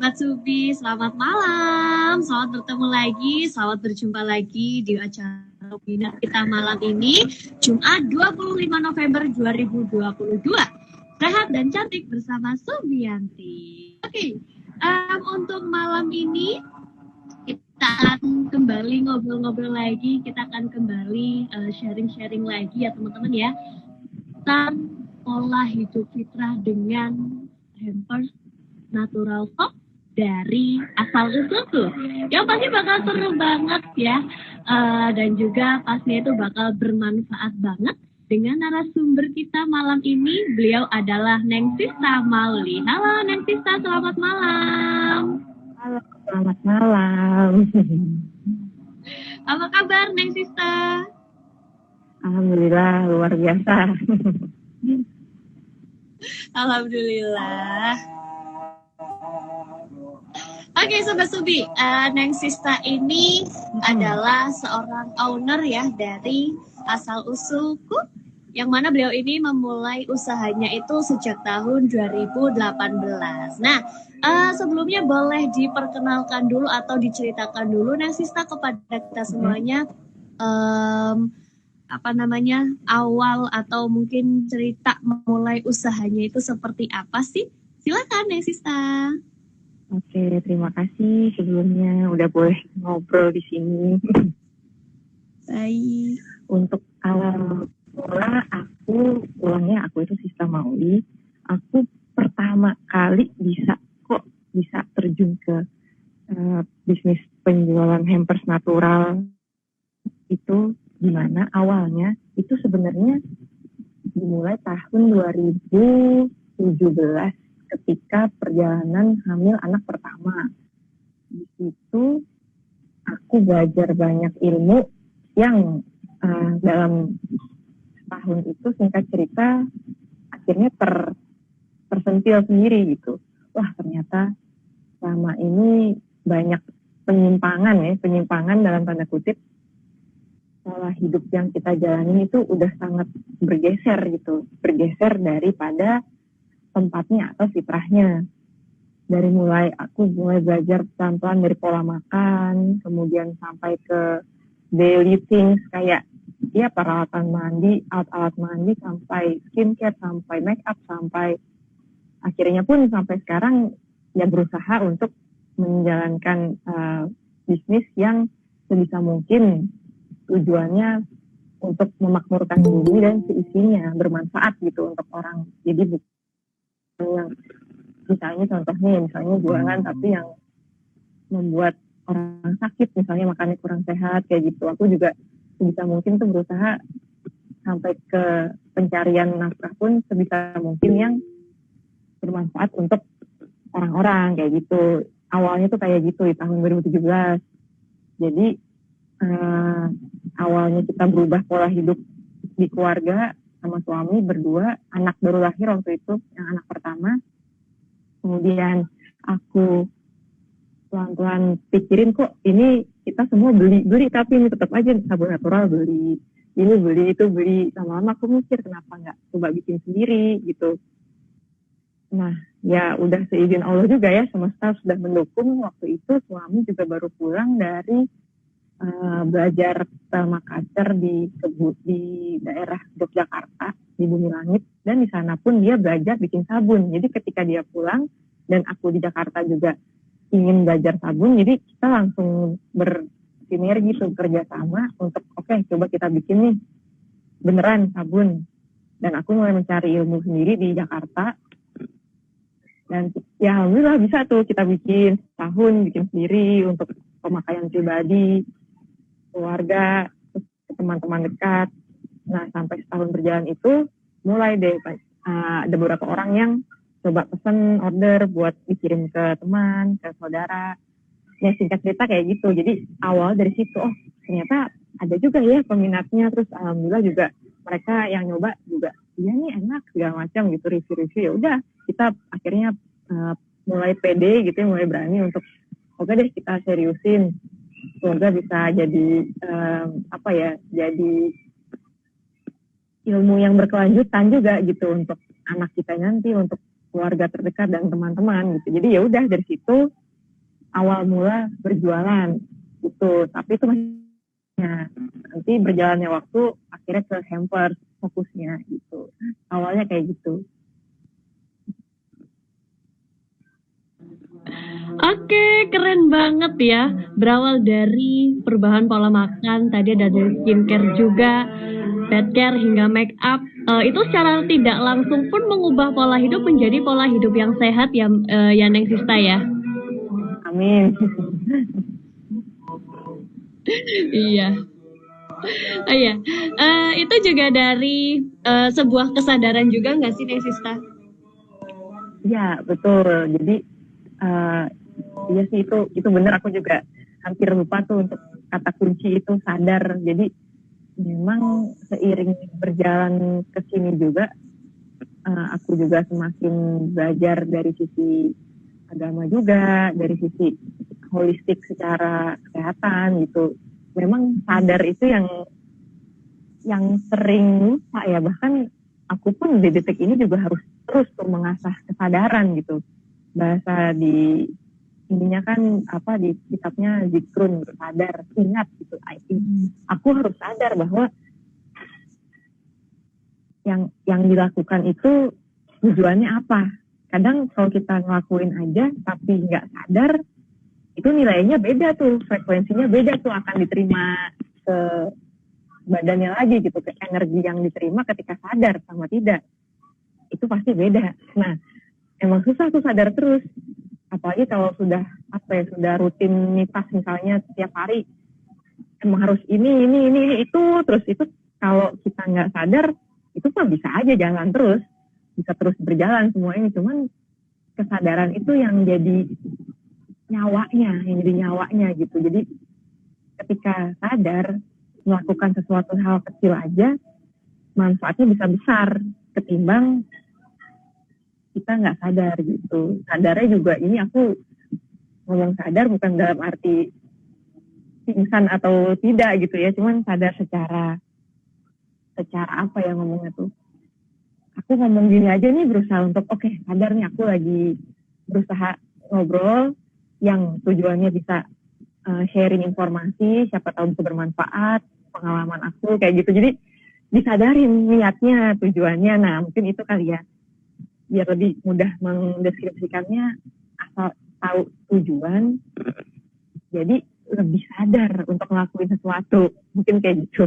Sobat Subi, selamat malam. Selamat bertemu lagi, selamat berjumpa lagi di acara webinar kita malam ini, Jumat 25 November 2022. Sehat dan cantik bersama Subianti. Oke, untuk malam ini kita akan kembali ngobrol-ngobrol lagi, kita akan kembali sharing-sharing lagi ya teman-teman ya, tentang pola hidup fitrah dengan hampers natural food dari asal usulku. Yang pasti bakal seru banget ya, dan juga pastinya itu bakal bermanfaat banget dengan narasumber kita malam ini. Beliau adalah Neng Sista Mauli. Halo Neng Sista, selamat malam. Halo, selamat malam. Apa kabar Neng Sista? Alhamdulillah, luar biasa. Alhamdulillah. Oke, Sobat Subi, Neng Sista ini adalah seorang owner ya dari Asal Usulku, yang mana beliau ini memulai usahanya itu sejak tahun 2018. Nah, sebelumnya boleh diperkenalkan dulu atau diceritakan dulu Neng Sista kepada kita semuanya, awal atau mungkin cerita memulai usahanya itu seperti apa sih? Silakan Neng Sista. Oke, terima kasih sebelumnya udah boleh ngobrol di sini. Baik. Untuk awal mula aku itu Sista Mauli. Aku pertama kali bisa terjun ke bisnis penjualan hampers natural itu gimana awalnya? Itu sebenarnya dimulai tahun 2017 ketika perjalanan hamil anak pertama. Di situ aku belajar banyak ilmu yang dalam tahun itu, singkat cerita, akhirnya tersentil sendiri gitu. Wah, ternyata selama ini banyak penyimpangan dalam tanda kutip. Pola hidup yang kita jalani itu udah sangat bergeser daripada tempatnya atau fitrahnya. Aku mulai belajar pelan-pelan dari pola makan, kemudian sampai ke daily things kayak ya peralatan mandi, alat-alat mandi, sampai skincare, sampai make up, sampai akhirnya pun sampai sekarang ya berusaha untuk menjalankan bisnis yang sebisa mungkin tujuannya untuk memakmurkan bumi dan seisinya, bermanfaat gitu untuk orang. Jadi yang misalnya jualan tapi yang membuat orang sakit, misalnya makannya kurang sehat kayak gitu. Aku juga sebisa mungkin tuh berusaha sampai ke pencarian nafkah pun sebisa mungkin yang bermanfaat untuk orang-orang kayak gitu. Awalnya tuh kayak gitu di tahun 2017. Jadi awalnya kita berubah pola hidup di keluarga sama suami berdua, anak baru lahir waktu itu, yang anak pertama. Kemudian aku pelan-pelan pikirin kok ini kita semua beli tapi ini tetap aja sabun natural beli, ini beli itu beli. Lama-lama aku mikir kenapa nggak coba bikin sendiri gitu. Nah ya udah seizin Allah juga ya, semesta sudah mendukung. Waktu itu suami juga baru pulang dari belajar Makassar di daerah Yogyakarta di Bumi Langit, dan di sana pun dia belajar bikin sabun. Jadi ketika dia pulang dan aku di Jakarta juga ingin belajar sabun, jadi kita langsung bersinergi tuh, kerja sama untuk oke, coba kita bikin nih beneran sabun. Dan aku mulai mencari ilmu sendiri di Jakarta, dan ya alhamdulillah bisa tuh kita bikin sendiri untuk pemakaian pribadi, keluarga, teman-teman dekat. Nah sampai setahun berjalan itu mulai deh ada beberapa orang yang coba pesen order buat dikirim ke teman, ke saudara. Ya singkat cerita kayak gitu. Jadi awal dari situ, oh ternyata ada juga ya peminatnya. Terus alhamdulillah juga mereka yang nyoba juga, iya nih enak segala macam gitu, review-review. Ya udah kita akhirnya mulai pede gitu, mulai berani untuk oke deh kita seriusin. Semoga bisa jadi jadi ilmu yang berkelanjutan juga gitu untuk anak kita nanti, untuk keluarga terdekat dan teman-teman gitu. Jadi ya udah dari situ awal mula berjualan gitu. Tapi itu masih nanti berjalannya waktu akhirnya ke hampers fokusnya gitu. Awalnya kayak gitu. Oke, keren banget ya. Berawal dari perubahan pola makan, tadi ada dari skincare juga, pet care hingga make up. Itu secara tidak langsung pun mengubah pola hidup menjadi pola hidup yang sehat ya Neng Sista ya. Amin. Iya. Oh iya. Itu juga dari sebuah kesadaran juga nggak sih Neng Sista? Ya, betul. Jadi iya sih itu benar, aku juga hampir lupa tuh untuk kata kunci itu sadar. Jadi memang seiring berjalan ke sini juga aku juga semakin belajar dari sisi agama juga, dari sisi holistik secara kesehatan gitu. Memang sadar itu yang sering lupa ya, bahkan aku pun di detik ini juga harus terus tuh mengasah kesadaran gitu. Bahasa di ininya kan di kitabnya zikrun, sadar, ingat gitu. Aku harus sadar bahwa yang dilakukan itu tujuannya apa. Kadang kalau kita ngelakuin aja tapi nggak sadar, itu nilainya beda tuh, frekuensinya beda tuh, akan diterima ke badannya lagi gitu, ke energi yang diterima ketika sadar sama tidak. Itu pasti beda. Nah, emang susah tuh sadar terus. Apalagi kalau sudah sudah rutinitas misalnya setiap hari emang harus ini itu terus, itu kalau kita nggak sadar itu mah bisa aja jalan terus, bisa terus berjalan semua ini. Cuman kesadaran itu yang jadi nyawanya gitu. Jadi ketika sadar melakukan sesuatu hal kecil aja, manfaatnya bisa besar ketimbang kita nggak sadar gitu. Sadarnya juga ini aku ngomong sadar bukan dalam arti pingsan atau tidak gitu ya, cuman sadar secara apa ya ngomongnya tuh. Aku ngomong gini aja nih, berusaha untuk sadar nih, aku lagi berusaha ngobrol yang tujuannya bisa sharing informasi, siapa tahu bisa bermanfaat, pengalaman aku kayak gitu. Jadi disadarin niatnya, tujuannya. Nah mungkin itu kali ya, biar lebih mudah mendeskripsikannya. Asal tahu tujuan, jadi lebih sadar untuk ngelakuin sesuatu, mungkin kayak gitu.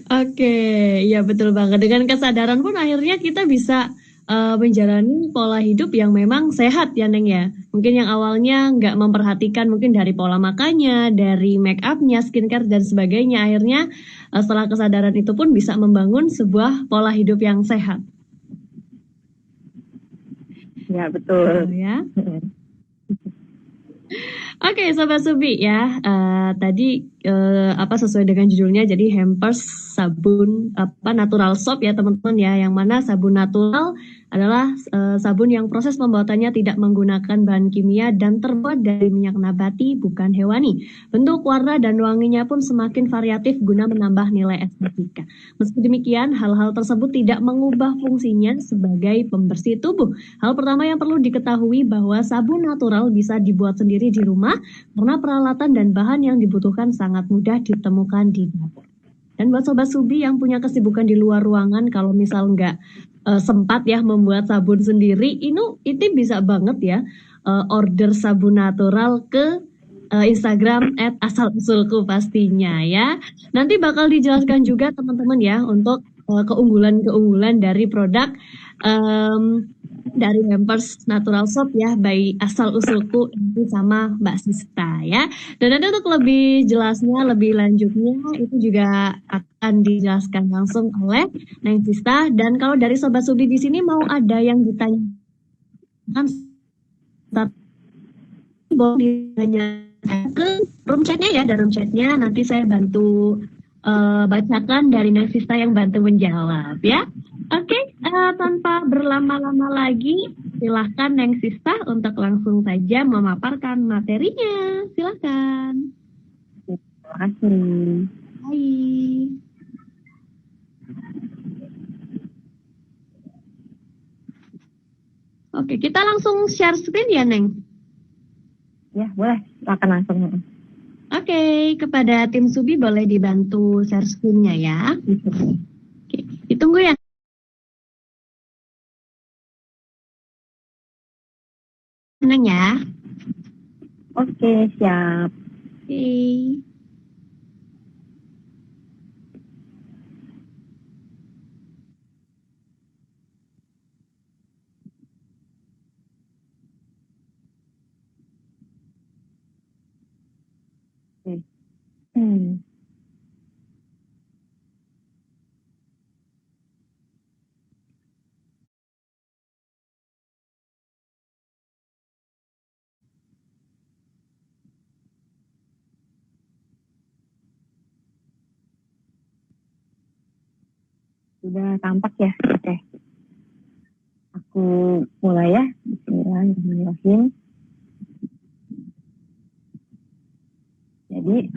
Oke, ya betul banget. Dengan kesadaran pun akhirnya kita bisa menjalani pola hidup yang memang sehat ya Neng ya. Mungkin yang awalnya nggak memperhatikan mungkin dari pola makannya, dari make upnya, skincare dan sebagainya. Akhirnya setelah kesadaran itu pun bisa membangun sebuah pola hidup yang sehat. Ya betul. Ya. Oke, Sobat Subi ya, tadi sesuai dengan judulnya, jadi hampers sabun natural soap ya teman-teman ya, yang mana sabun natural adalah sabun yang proses pembuatannya tidak menggunakan bahan kimia dan terbuat dari minyak nabati bukan hewani. Bentuk, warna dan wanginya pun semakin variatif guna menambah nilai estetika. Meski demikian, hal-hal tersebut tidak mengubah fungsinya sebagai pembersih tubuh. Hal pertama yang perlu diketahui bahwa sabun natural bisa dibuat sendiri di rumah karena peralatan dan bahan yang dibutuhkan sangat mudah ditemukan di dapur. Dan buat Sobat Subi yang punya kesibukan di luar ruangan, kalau misal nggak sempat ya membuat sabun sendiri, itu bisa banget ya order sabun natural ke Instagram @asalusulku pastinya ya. Nanti bakal dijelaskan juga teman-teman ya untuk keunggulan-keunggulan dari produk dari hampers natural soap ya by Asal Usulku ini sama Mbak Sista ya. Dan nanti untuk lebih jelasnya, lebih lanjutnya itu juga akan dijelaskan langsung oleh Neng Sista. Dan kalau dari Sobat Subi di sini mau ada yang ditanyakan, boleh ditanyakan ke room chatnya ya, dari room chatnya nanti saya bantu bacakan dari Neng Sista yang bantu menjawab ya. Oke, tanpa berlama-lama lagi, silahkan Neng Sista untuk langsung saja memaparkan materinya. Silahkan. Terima kasih. Hai. Oke, kita langsung share screen ya, Neng? Ya, boleh. Silakan langsung. Oke, kepada tim Subi boleh dibantu share screen-nya ya. Oke, ditunggu ya. Neng ya. Oke, siap. Oke. Oke. Hmm. Sudah tampak ya? Oke. Aku mulai ya. Bismillahirrahmanirrahim. Jadi,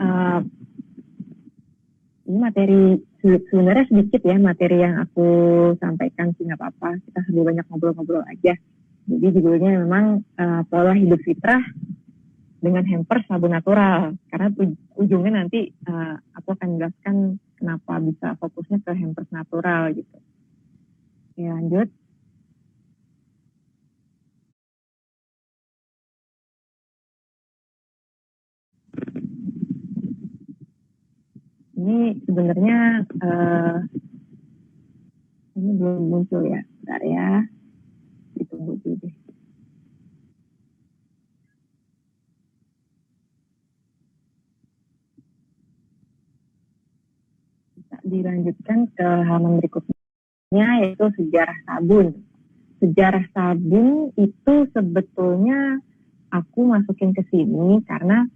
ini materi sebenarnya sedikit ya materi yang aku sampaikan sih, nggak apa-apa. Kita sambil banyak ngobrol-ngobrol aja. Jadi judulnya memang pola hidup fitrah dengan hampers sabun natural. Karena ujungnya nanti aku akan jelaskan kenapa bisa fokusnya ke hampers natural gitu. Ya, lanjut. Ini sebenarnya ini belum muncul ya, bentar ya, ditunggu dulu deh. Bisa dilanjutkan ke halaman berikutnya, yaitu sejarah sabun. Sejarah sabun itu sebetulnya aku masukin ke sini karena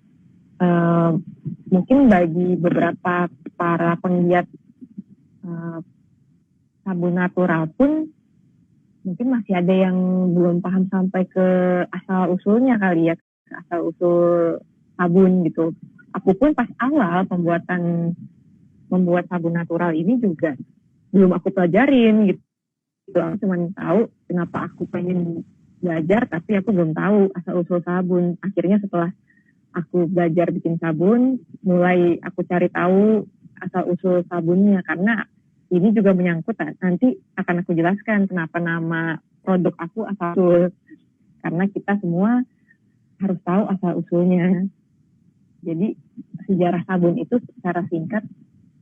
mungkin bagi beberapa para penggiat sabun natural pun mungkin masih ada yang belum paham sampai ke asal usulnya kali ya, asal usul sabun gitu. Aku pun pas awal membuat sabun natural ini juga belum aku pelajarin gitu. Aku cuma tahu kenapa aku pengen belajar, tapi aku belum tahu asal usul sabun. Akhirnya setelah aku belajar bikin sabun, mulai aku cari tahu asal usul sabunnya, karena ini juga menyangkut, nanti akan aku jelaskan kenapa nama produk aku asal usul, karena kita semua harus tahu asal usulnya. Jadi sejarah sabun itu secara singkat,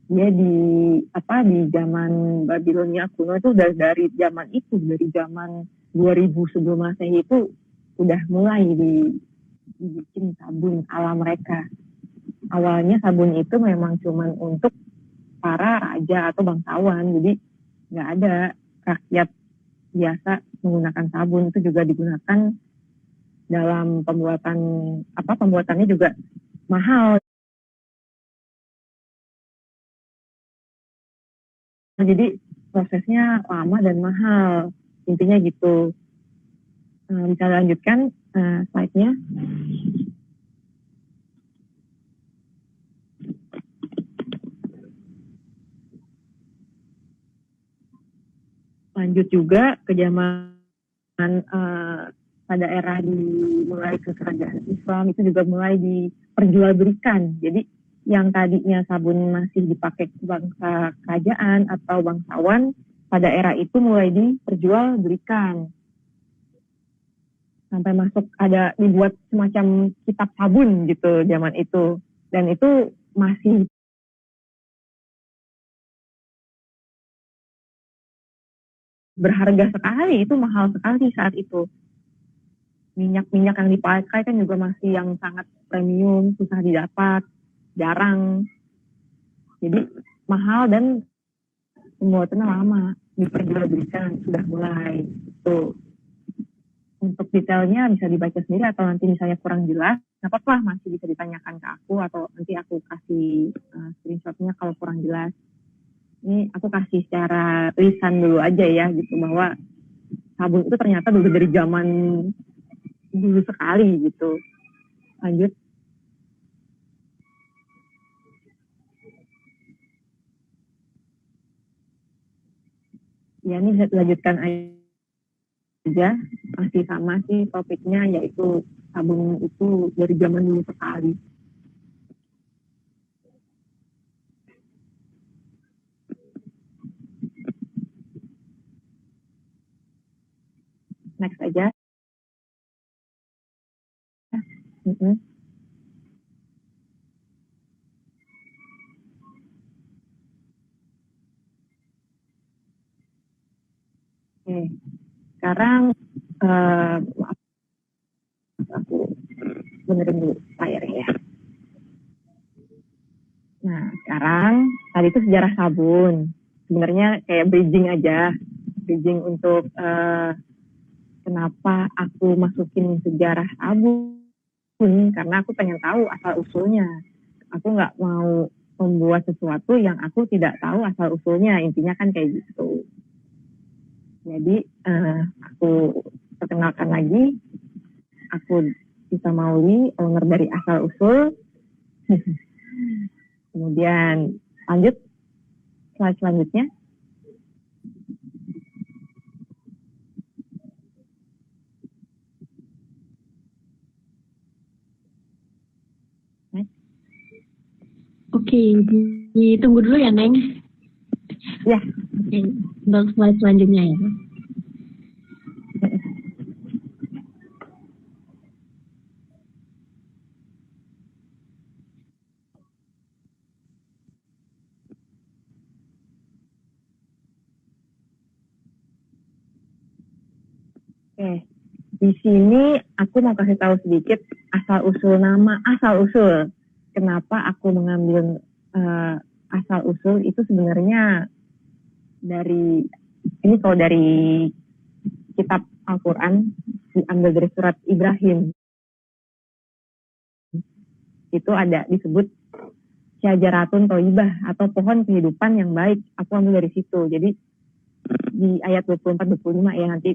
dia di zaman Babilonia kuno itu dari zaman itu, dari zaman 2000 sebelum Masehi itu udah mulai dibikin sabun ala mereka. Awalnya sabun itu memang cuman untuk para raja atau bangsawan, jadi nggak ada rakyat biasa menggunakan sabun. Itu juga digunakan dalam pembuatannya juga mahal. Jadi prosesnya lama dan mahal, intinya gitu. Bisa lanjutkan slide-nya. Lanjut juga ke zaman pada era mulai ke kerajaan Islam, itu juga mulai diperjualbelikan. Jadi yang tadinya sabun masih dipakai bangsa kerajaan atau bangsawan, pada era itu mulai diperjualbelikan. Sampai dibuat semacam kitab sabun gitu zaman itu. Dan itu masih berharga sekali, itu mahal sekali saat itu. Minyak-minyak yang dipakai kan juga masih yang sangat premium, susah didapat, jarang. Jadi mahal dan pembuatannya lama, diperjualbelikan sudah mulai. Tuh. Untuk detailnya bisa dibaca sendiri, atau nanti misalnya kurang jelas, nggak apa-apa, masih bisa ditanyakan ke aku, atau nanti aku kasih screenshotnya kalau kurang jelas. Ini aku kasih secara tulisan dulu aja ya, gitu, bahwa sabun itu ternyata dulu dari zaman dulu sekali gitu. Lanjut. Ya, ini bisa dilanjutkan aja. masih sama sih topiknya, yaitu sabun itu dari zaman dulu sekali. Next aja. Oke, sekarang aku benerin dulu layarnya ya. Nah, sekarang tadi itu sejarah sabun. Sebenarnya kayak bridging aja, bridging untuk kenapa aku masukin sejarah sabun, karena aku pengen tahu asal usulnya. Aku nggak mau membuat sesuatu yang aku tidak tahu asal usulnya, intinya kan kayak gitu. Jadi aku perkenalkan lagi, aku Tita Mauli, owner dari Asal Usul. Kemudian lanjut slide selanjutnya. Oke, ditunggu dulu ya, Neng. Ya. Oke, untuk slide selanjutnya ya. Oke, di sini aku mau kasih tahu sedikit asal usul nama Asal Usul. Kenapa aku mengambil Asal Usul itu sebenarnya dari, ini kalau dari kitab Al-Quran diambil dari surat Ibrahim. Itu ada disebut syajaratun thayyibah atau pohon kehidupan yang baik. Aku ambil dari situ. Jadi di ayat 24-25 ya, nanti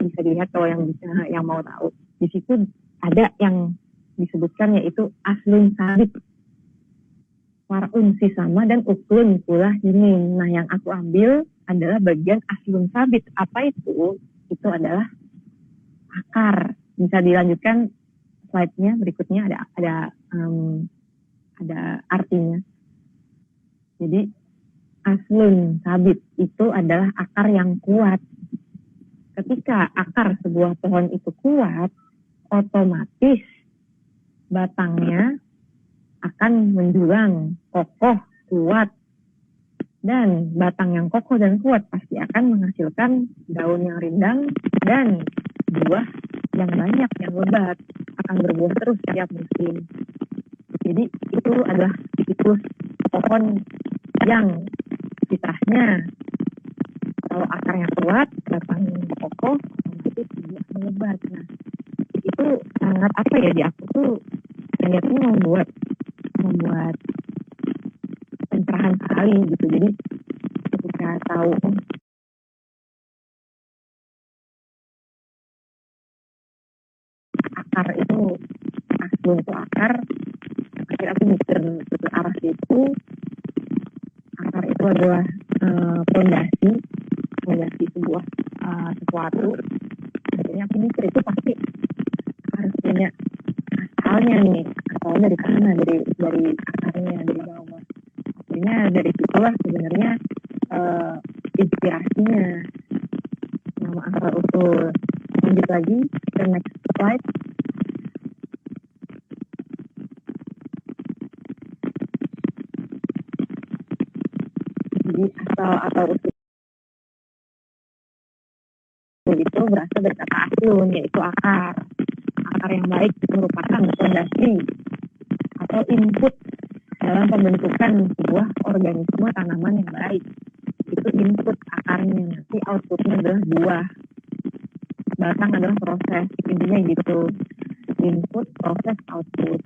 bisa dilihat kalau yang mau tahu. Di situ ada yang disebutkan yaitu aslun sabit, farun si sama, dan uklun pula ini. Nah, yang aku ambil adalah bagian aslun sabit. Apa itu? Itu adalah akar. Bisa dilanjutkan slide-nya berikutnya, ada artinya. Jadi aslun sabit itu adalah akar yang kuat. Ketika akar sebuah pohon itu kuat, otomatis batangnya akan menjulang, kokoh, kuat. Dan batang yang kokoh dan kuat pasti akan menghasilkan daun yang rindang dan buah yang banyak, yang lebat. Akan berbuah terus setiap musim. Jadi itu adalah siklus pohon yang fitrahnya. Kalau akarnya kuat, batangnya kokoh, otomatis buah lebat. Nah, itu sangat apa ya, di aku tuh niatnya membuat pencerahan sekali gitu. Jadi ketika tahu akar itu, asli itu akar, akhirnya aku mikir ke arah situ. Akar itu adalah fondasi sebuah sesuatu. Akhirnya aku mikir itu pasti harus punya asalnya nih, asalnya dari sana, dari akarnya, dari bawah. Akhirnya dari situlah sebenarnya inspirasinya nama Asal Usul. Lanjut lagi ke next slide. Jadi asal usul itu berasal dari kata aslun, yaitu akar. Akar yang baik merupakan fondasi atau input dalam pembentukan sebuah organisme tanaman yang baik. Itu input akarnya, nanti outputnya adalah buah. Batang adalah proses, intinya gitu. Input, proses, output.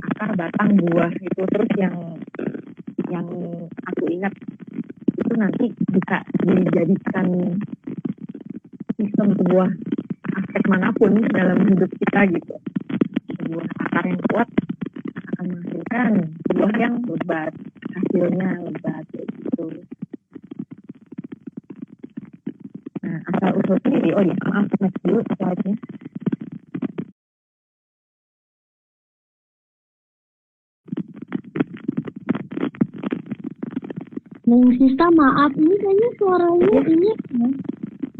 Akar, batang, buah, itu terus yang aku ingat itu nanti bisa dijadikan sistem sebuah aspek manapun dalam hidup kita gitu. Sebuah akar yang kuat akan menghasilkan buah yang lebat, hasilnya lebat gitu. Nah, asal usul sendiri. Oh iya, maaf, next dulu slide-nya. Neng Sista, maaf, ini kayaknya suaranya ini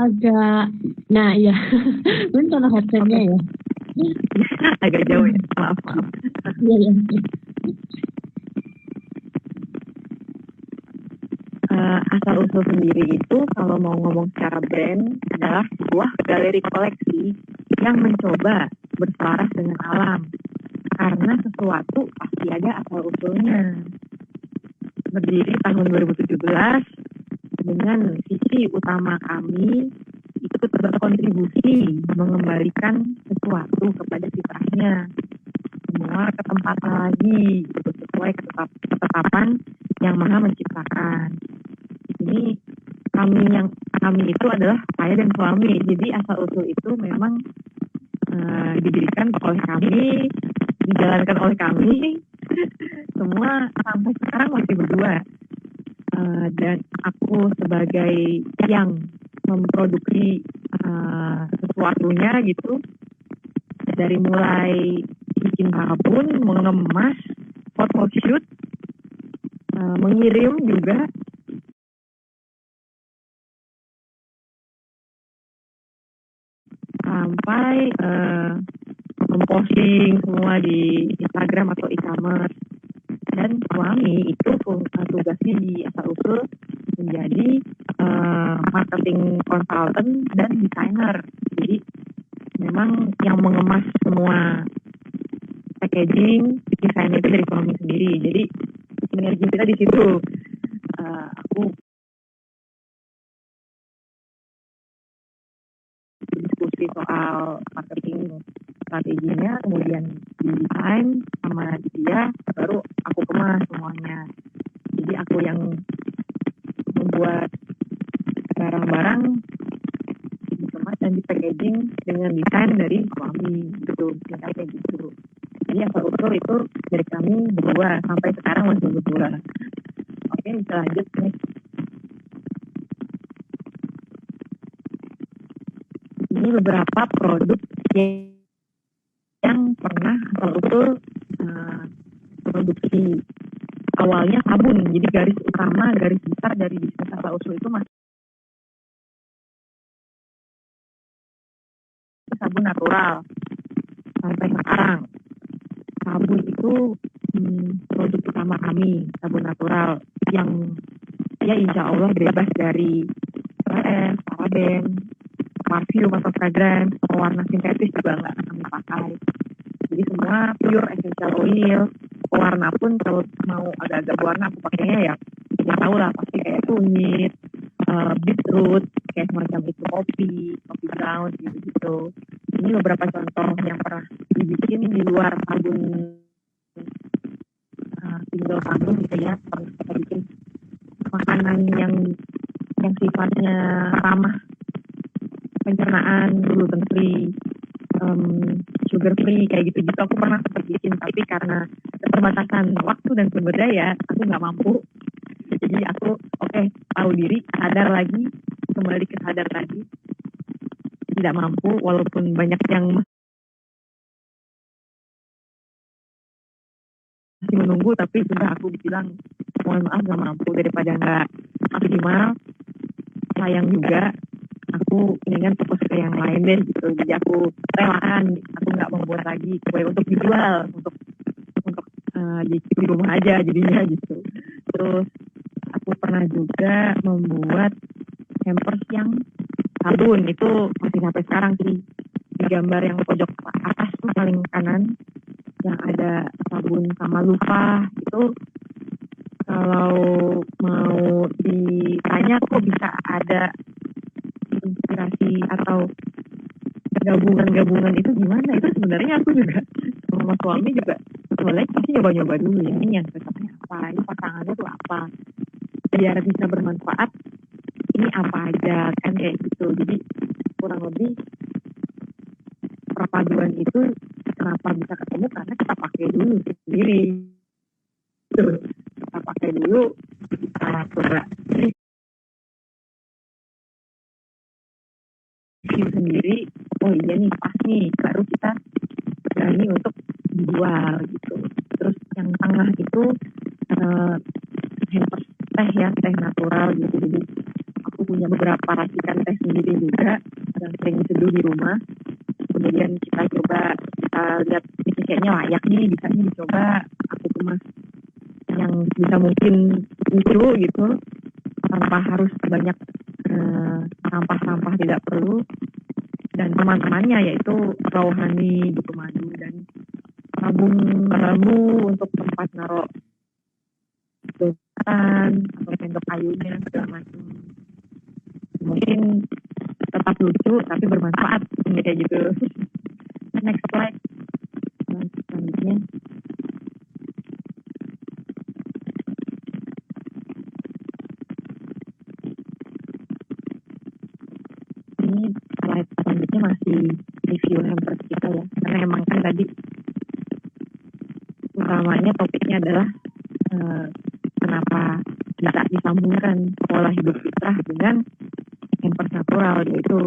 agak, nah ya, bentar headsetnya ya. Agak jauh ya, maaf. Iya, iya. Asal usul sendiri itu kalau mau ngomong secara brand adalah sebuah galeri koleksi yang mencoba berselaras dengan alam, karena sesuatu pasti ada asal usulnya. Berdiri tahun 2017 dengan visi utama kami ikut berkontribusi mengembalikan sesuatu kepada fitrahnya, semua ke tempatnya lagi sesuai ketetapan yang Maha Menciptakan. Ini kami itu adalah saya dan suami. Jadi asal usul itu memang didirikan oleh kami, dijalankan oleh kami. Semua sampai sekarang masih berdua. Dan aku sebagai yang memproduksi sesuatunya gitu, dari mulai bikin sabun, mengemas, photoshoot, mengirim juga, sampai memposting semua di Instagram atau e-commerce. Dan suami itu tugasnya di asal usul menjadi marketing consultant dan desainer. Jadi memang yang mengemas semua packaging, desain itu dari suami sendiri. Jadi sinergi kita di situ. Aku diskusi soal marketing strateginya, kemudian di desain sama dia, baru aku kemas semuanya. Jadi aku yang membuat barang-barang dikemas dan di packaging dengan desain dari suami gitu, kayak gitu. Jadi asal usul itu dari kami berdua, sampai sekarang masih berdua. Oke, bisa lanjut nih. Ini beberapa produk yang pernah asal usul produksi. Awalnya sabun, jadi garis utama, garis besar dari bisnis asal usul itu masih sabun natural. Sampai sekarang sabun itu produk utama kami, sabun natural yang ya insya Allah bebas dari PS, paraben, parfum atau fragrance, pewarna sintetis juga nggak kami pakai. Jadi semua pure essential oil. Pewarna pun kalau mau agak-agak warna aku pakainya ya tahu lah, pasti kayak kunyit, beetroot, kayak semacam itu, kopi brown gitu. Ini beberapa contoh yang pernah dibikin di luar sabun single sabun gitu ya. Pernah kita bikin makanan yang sifatnya ramah pencernaan, gluten free, sugar free, kayak gitu-gitu. Aku pernah sempat bikin, tapi karena keterbatasan waktu dan sumber daya, aku nggak mampu. Jadi aku tahu diri, kembali ke sadar lagi, tidak mampu, walaupun banyak yang masih menunggu, tapi sudah aku bilang mohon maaf nggak mampu, daripada nggak maksimal, sayang juga. Aku ingin fokus ke yang lain deh gitu. Jadi aku relakan, aku nggak membuat lagi kue untuk dijual, untuk di rumah aja jadinya gitu. Terus aku pernah juga membuat hampers yang sabun, itu masih sampai sekarang sih. Di gambar yang pojok atas tuh paling kanan yang ada sabun sama lupa, itu kalau mau ditanya kok bisa ada inspirasi atau gabungan itu gimana, itu sebenarnya aku juga sama suami juga mulai pasti nyoba-nyoba dulu ya, ini yang cocoknya apa, ini pasangannya tuh apa, biar bisa bermanfaat, ini apa aja kan, kayak gitu. Jadi kurang lebih perpaduan itu kenapa bisa ketemu, karena kita pakai dulu sendiri, kita pakai dulu, kita coba review sendiri, oh iya nih pas nih, baru kita berani untuk dijual gitu. Terus yang tengah itu hampers teh natural gitu. Jadi aku punya beberapa racikan teh sendiri juga yang sering diseduh di rumah. Kemudian kita coba, kita lihat ini kayaknya layak nih, bisa nih dicoba, aku kemas yang bisa mungkin lucu gitu, tanpa harus banyak sampah-sampah tidak perlu. Dan teman-temannya yaitu rohani gitu, madu dan sabun bambu untuk tempat naruh dotan atau sendok kayunya segala macam. Mungkin tetap lucu tapi bermanfaat kayak gitu. Next slide. Selanjutnya. Ini slide selanjutnya masih review hampers kita ya. Karena emang kan tadi utamanya topiknya adalah kenapa bisa disambungkan pola hidup fitrah dengan hampers natural, yaitu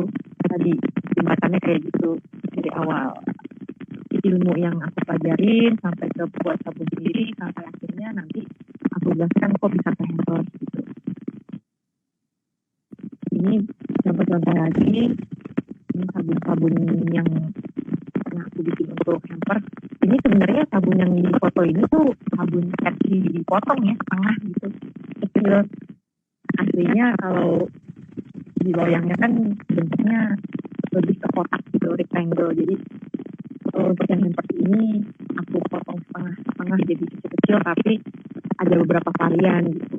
tadi jembatannya kayak gitu dari awal. Ilmu yang aku pelajarin sampai ke buat sabun sendiri, sampai akhirnya nanti aku jelaskan kok bisa ke hampers gitu. Ini contoh-contoh lagi, ini sabun-sabun yang pernah aku bikin untuk hampers. Ini sebenarnya sabun yang di foto ini tuh sabun versi dipotong ya, setengah gitu, kecil. Aslinya kalau di loyangnya kan bentuknya lebih ke kotak gitu, rectangle. Jadi untuk yang hampers ini aku potong setengah jadi kecil-kecil, tapi ada beberapa varian gitu.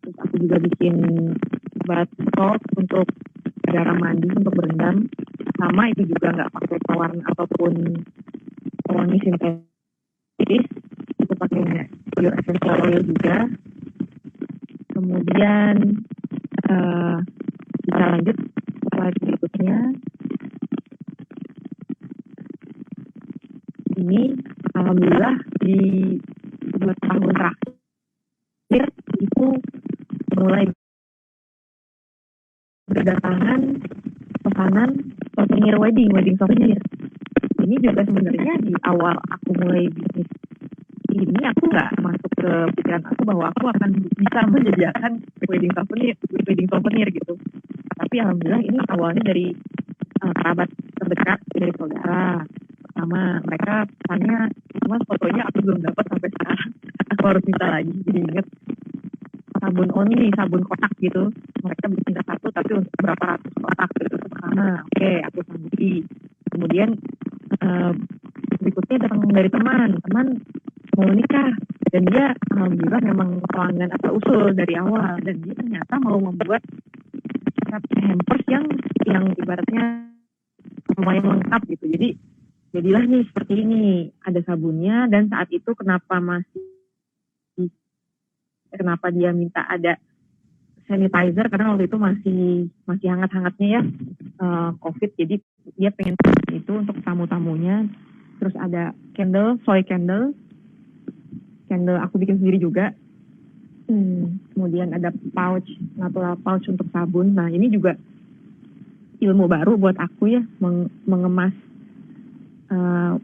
Terus aku juga bikin bath salt untuk garam mandi untuk berendam, sama itu juga nggak pakai pewarna ataupun pewangi sintetis, itu pakai pure essential oil juga. Kemudian bisa lanjut slide berikutnya. Ini alhamdulillah di 2 tahun terakhir itu mulai berdatangan pesanan souvenir wedding souvenir. Ini juga sebenarnya di awal aku mulai bisnis ini, aku nggak masuk ke pikiran aku bahwa aku akan bisa menyediakan wedding souvenir gitu. Tapi alhamdulillah ini awalnya dari kerabat terdekat, dari saudara. Sama mereka tanya, sama fotonya aku belum dapat sampai sekarang. Aku harus minta lagi, jadi inget. Sabun only, sabun kotak gitu. Mereka bikin satu tapi untuk berapa ratus kotak gitu sama. Oke, aku sanggupi. Kemudian berikutnya datang dari teman mau nikah, dan dia alhamdulillah memang pelanggan asal usul dari awal, dan dia ternyata mau membuat hampers yang ibaratnya lumayan lengkap gitu. Jadi jadilah nih seperti ini, ada sabunnya, dan saat itu kenapa dia minta ada sanitizer, karena waktu itu masih hangat-hangatnya ya COVID, jadi dia pengen itu untuk tamu-tamunya. Terus ada soy candle aku bikin sendiri juga. Kemudian ada natural pouch untuk sabun. Nah ini juga ilmu baru buat aku ya, mengemas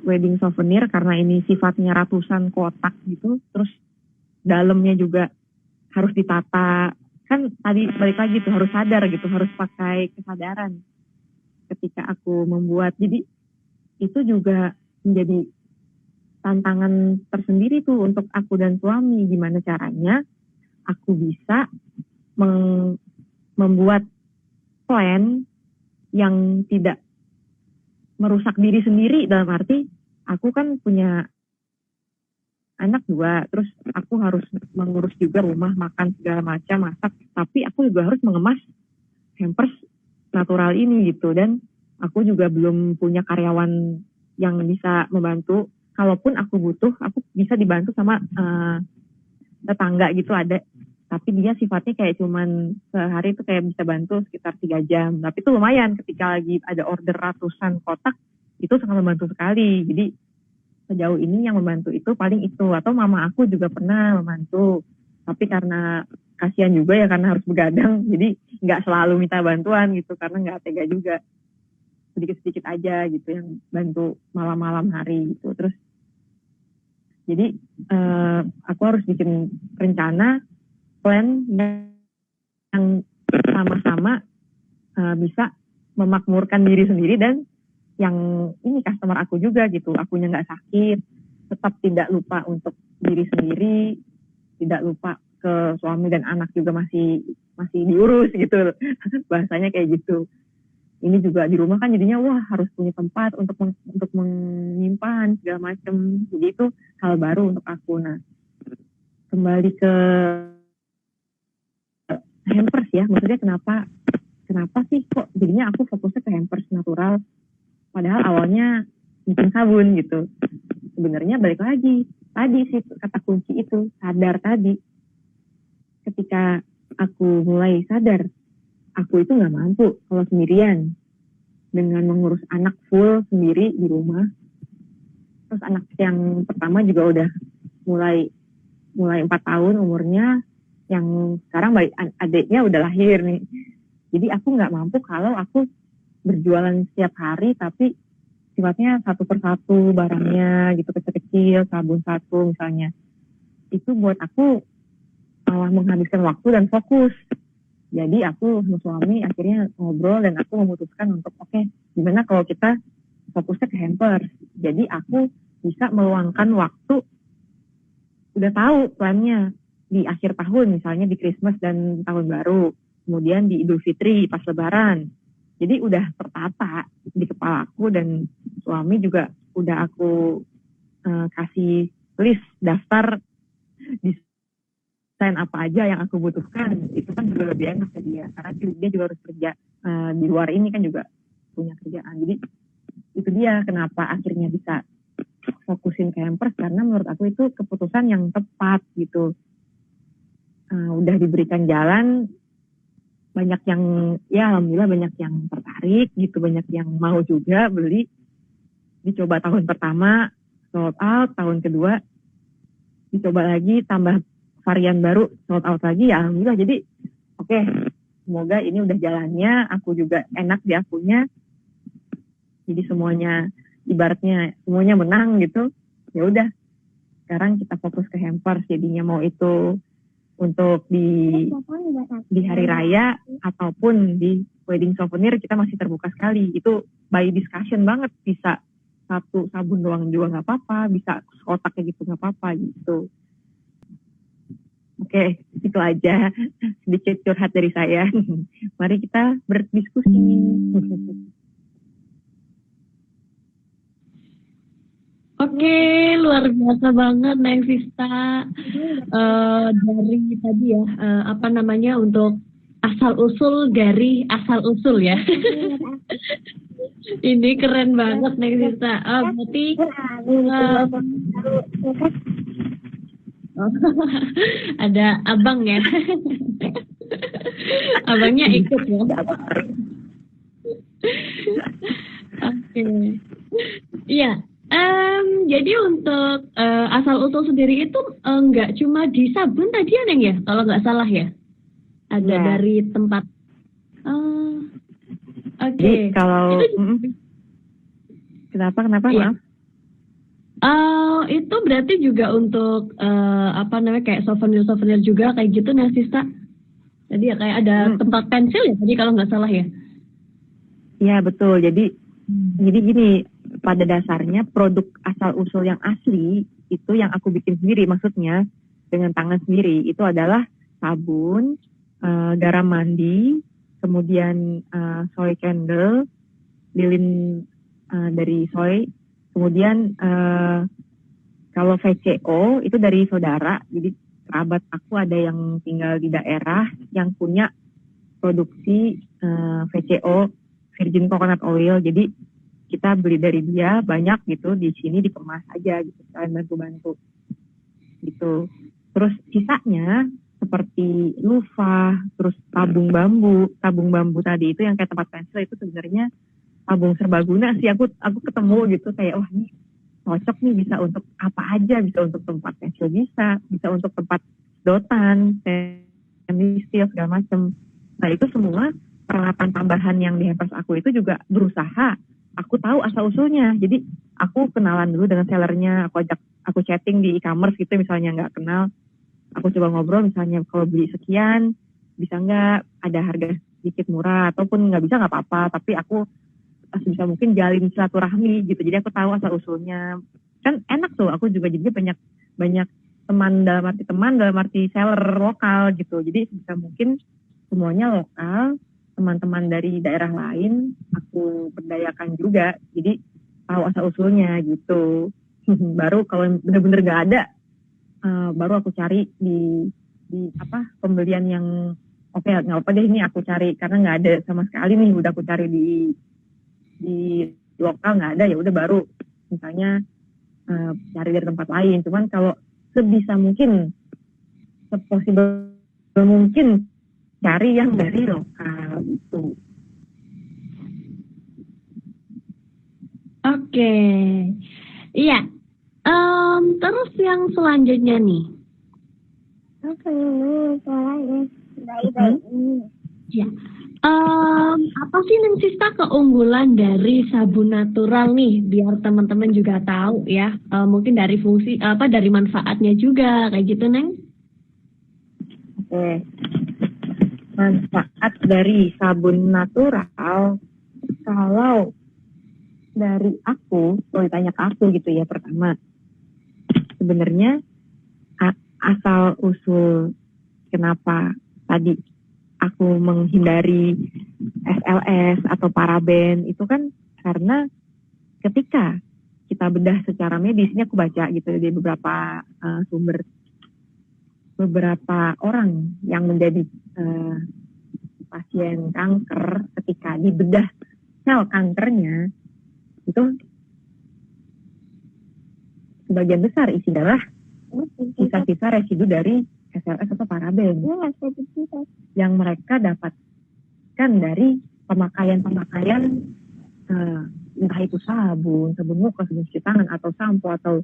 wedding souvenir, karena ini sifatnya ratusan kotak gitu. Terus dalamnya juga harus ditata. Kan tadi balik lagi tuh harus sadar gitu, harus pakai kesadaran ketika aku membuat. Jadi itu juga menjadi tantangan tersendiri tuh untuk aku dan suami, gimana caranya aku bisa membuat plan yang tidak merusak diri sendiri, dalam arti aku kan punya anak 2, terus aku harus mengurus juga rumah, makan segala macam, masak, tapi aku juga harus mengemas hampers natural ini gitu. Dan aku juga belum punya karyawan yang bisa membantu. Kalaupun aku butuh, aku bisa dibantu sama tetangga gitu ada. Tapi dia sifatnya kayak cuman sehari itu kayak bisa bantu sekitar 3 jam. Tapi itu lumayan ketika lagi ada order ratusan kotak, itu sangat membantu sekali. Jadi sejauh ini yang membantu itu paling itu. Atau mama aku juga pernah membantu. Tapi karena kasihan juga ya, karena harus begadang, jadi nggak selalu minta bantuan gitu, karena nggak tega juga. sedikit-sedikit aja gitu yang bantu malam-malam hari gitu. Terus jadi aku harus bikin rencana, plan yang sama-sama bisa memakmurkan diri sendiri dan yang ini customer aku juga gitu. Akunya nggak sakit, tetap tidak lupa untuk diri sendiri, tidak lupa ke suami dan anak juga masih diurus gitu. Bahasanya kayak gitu. Ini juga di rumah kan jadinya wah harus punya tempat untuk menyimpan segala macam. Jadi itu hal baru untuk aku. Nah, kembali ke hampers ya, maksudnya kenapa sih kok jadinya aku fokusnya ke hampers natural, padahal awalnya bikin sabun gitu. Sebenarnya balik lagi tadi sih kata kunci itu, sadar tadi. Ketika aku mulai sadar, aku itu nggak mampu kalau sendirian dengan mengurus anak full sendiri di rumah. Terus anak yang pertama juga udah mulai 4 tahun umurnya, yang sekarang adiknya udah lahir nih. Jadi aku nggak mampu kalau aku berjualan setiap hari tapi sifatnya satu persatu barangnya gitu, kecil-kecil, sabun satu misalnya. Itu buat aku malah menghabiskan waktu dan fokus. Jadi aku sama suami akhirnya ngobrol dan aku memutuskan untuk oke, gimana kalau kita fokusnya ke hampers. Jadi aku bisa meluangkan waktu, udah tahu plannya di akhir tahun misalnya di Christmas dan tahun baru, kemudian di Idul Fitri pas Lebaran. Jadi udah tertata di kepala aku dan suami juga udah aku kasih list daftar desain apa aja yang aku butuhkan. Itu kan juga lebih enak ke dia karena dia juga harus kerja di luar ini kan juga punya kerjaan. Jadi itu dia kenapa akhirnya bisa fokusin ke hampers, karena menurut aku itu keputusan yang tepat gitu. Udah diberikan jalan, banyak yang ya alhamdulillah banyak yang tertarik gitu, banyak yang mau juga beli. Dicoba tahun pertama sold out, tahun kedua dicoba lagi tambah varian baru sold out lagi, ya alhamdulillah. Jadi oke, semoga ini udah jalannya, aku juga enak di akunya. Jadi semuanya ibaratnya semuanya menang gitu. Ya udah, sekarang kita fokus ke hampers. Jadinya mau itu untuk di hari raya ataupun di wedding souvenir kita masih terbuka sekali. Itu by discussion banget, bisa satu sabun doang juga nggak apa-apa, bisa kotak kayak gitu nggak apa-apa gitu. Oke, itu aja sedikit curhat dari saya. Mari kita berdiskusi. Oke, luar biasa banget Neng Sista. Dari tadi ya, apa namanya, untuk asal-usul dari asal-usul ya. Ini keren banget Neng Sista. Berarti ada abang ya. Abangnya ikut ya. Oke. Iya. Jadi untuk asal-usul sendiri itu nggak cuma di sabun tadi ya Neng ya, kalau nggak salah ya. Ada ya. Dari tempat. Oke. Kalau kenapa ya? Itu berarti juga untuk apa namanya, kayak souvenir juga kayak gitu Neng Sista. Jadi ya kayak ada tempat pensil ya tadi kalau nggak salah ya. Iya betul. Jadi gini, pada dasarnya produk asal-usul yang asli itu yang aku bikin sendiri, maksudnya dengan tangan sendiri, itu adalah sabun, garam mandi, kemudian soy candle, lilin dari soy, kemudian kalau VCO itu dari saudara. Jadi kerabat aku ada yang tinggal di daerah yang punya produksi VCO, virgin coconut oil. Jadi kita beli dari dia banyak gitu, di sini dikemas aja gitu, kalian bantu-bantu gitu. Terus sisanya seperti loofah, terus tabung bambu tadi itu yang kayak tempat pensil, itu sebenarnya tabung serbaguna sih. Aku ketemu gitu kayak wah ini cocok nih, bisa untuk apa aja, bisa untuk tempat pensil, bisa untuk tempat sedotan, stainless steel segala macam. Nah itu semua peralatan tambahan yang di hampers aku itu juga berusaha aku tahu asal usulnya. Jadi aku kenalan dulu dengan sellernya, aku chatting di e-commerce gitu misalnya nggak kenal, aku coba ngobrol misalnya kalau beli sekian bisa nggak ada harga sedikit murah, ataupun nggak bisa nggak apa-apa, tapi aku sebisa mungkin jalin silaturahmi gitu. Jadi aku tahu asal usulnya, kan enak tuh. Aku juga jadi banyak teman dalam arti seller lokal gitu. Jadi sebisa mungkin semuanya lokal, teman-teman dari daerah lain aku berdayakan juga. Jadi tahu asal usulnya gitu. Baru kalau bener-bener nggak ada, baru aku cari di pembelian yang oke, nggak apa deh ini aku cari karena nggak ada sama sekali nih, udah aku cari di lokal nggak ada, ya udah baru misalnya cari dari tempat lain. Cuman kalau sebisa mungkin, sepossible mungkin cari yang dari lokal itu. Oke, iya. Terus yang selanjutnya nih. Ya. Apa sih Neng Sista keunggulan dari sabun natural nih, biar teman-teman juga tahu ya, mungkin dari fungsi dari manfaatnya juga kayak gitu Neng. Oke. Manfaat dari sabun natural, kalau dari aku, kalau ditanya ke aku gitu ya, pertama sebenarnya asal usul kenapa tadi aku menghindari SLS atau paraben itu kan karena ketika kita bedah secara medis, ini aku baca gitu di beberapa sumber, beberapa orang yang menjadi pasien kanker, ketika dibedah sel kankernya itu sebagian besar isi darah sisa-sisa residu dari SLS atau paraben yang mereka dapatkan dari pemakaian entah itu sabun muka, sabun cuci tangan, atau sampo, atau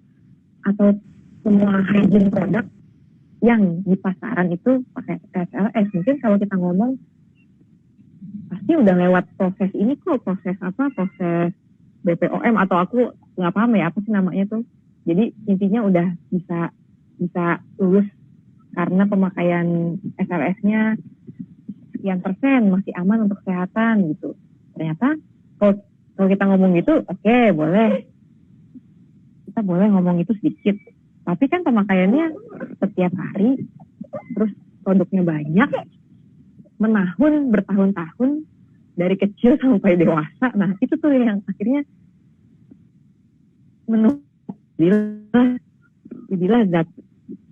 semua hygiene produk yang di pasaran itu pakai SLS. Mungkin kalau kita ngomong pasti udah lewat proses ini kok, proses BPOM, atau aku nggak paham ya apa sih namanya tuh. Jadi intinya udah bisa lulus karena pemakaian SLS-nya sekian persen masih aman untuk kesehatan gitu. Ternyata kalau kita ngomong gitu, oke, boleh. Kita boleh ngomong itu sedikit. Tapi kan pemakaiannya setiap hari, terus produknya banyak, menahun, bertahun-tahun, dari kecil sampai dewasa. Nah, itu tuh yang akhirnya jadilah zat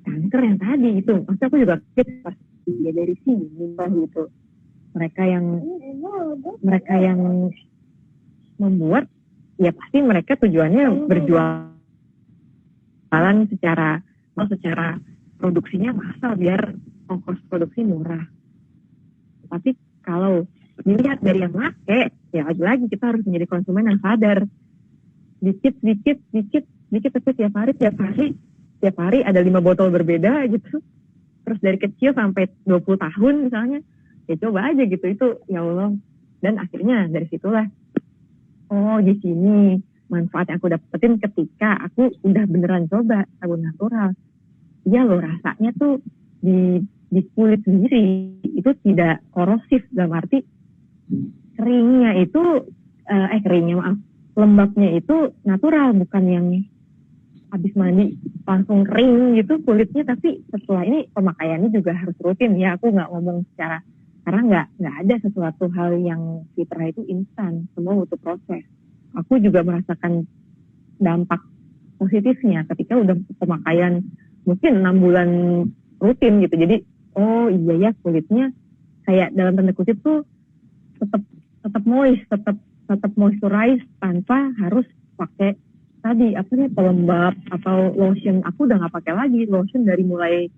kanker yang tadi itu. Maksudnya aku juga kaget pas dia dari sini gitu. Mereka yang membuat, ya pasti mereka tujuannya berjualan secara produksinya massal biar ongkos produksi murah. Tapi kalau dilihat dari yang make, ya lagi kita harus menjadi konsumen yang sadar. Dikit tapi tiap hari ada 5 botol berbeda gitu. Terus dari kecil sampai 20 tahun misalnya, ya coba aja gitu, itu ya Allah. Dan akhirnya dari situlah, oh di sini manfaat yang aku dapetin ketika aku udah beneran coba sabun natural. Iya loh, rasanya tuh di kulit sendiri itu tidak korosif, dalam arti lembabnya itu natural, bukan yang habis mandi langsung kering gitu kulitnya. Tapi setelah ini pemakaiannya juga harus rutin ya. Aku nggak ngomong karena nggak ada sesuatu hal yang fitrah itu instan, semua butuh proses. Aku juga merasakan dampak positifnya ketika udah pemakaian mungkin 6 bulan rutin gitu. Jadi oh iya ya, kulitnya kayak dalam tanda kutip tuh tetap moist, tetap moisturize tanpa harus pakai tadi pelembab atau lotion. Aku udah nggak pakai lagi lotion dari mulai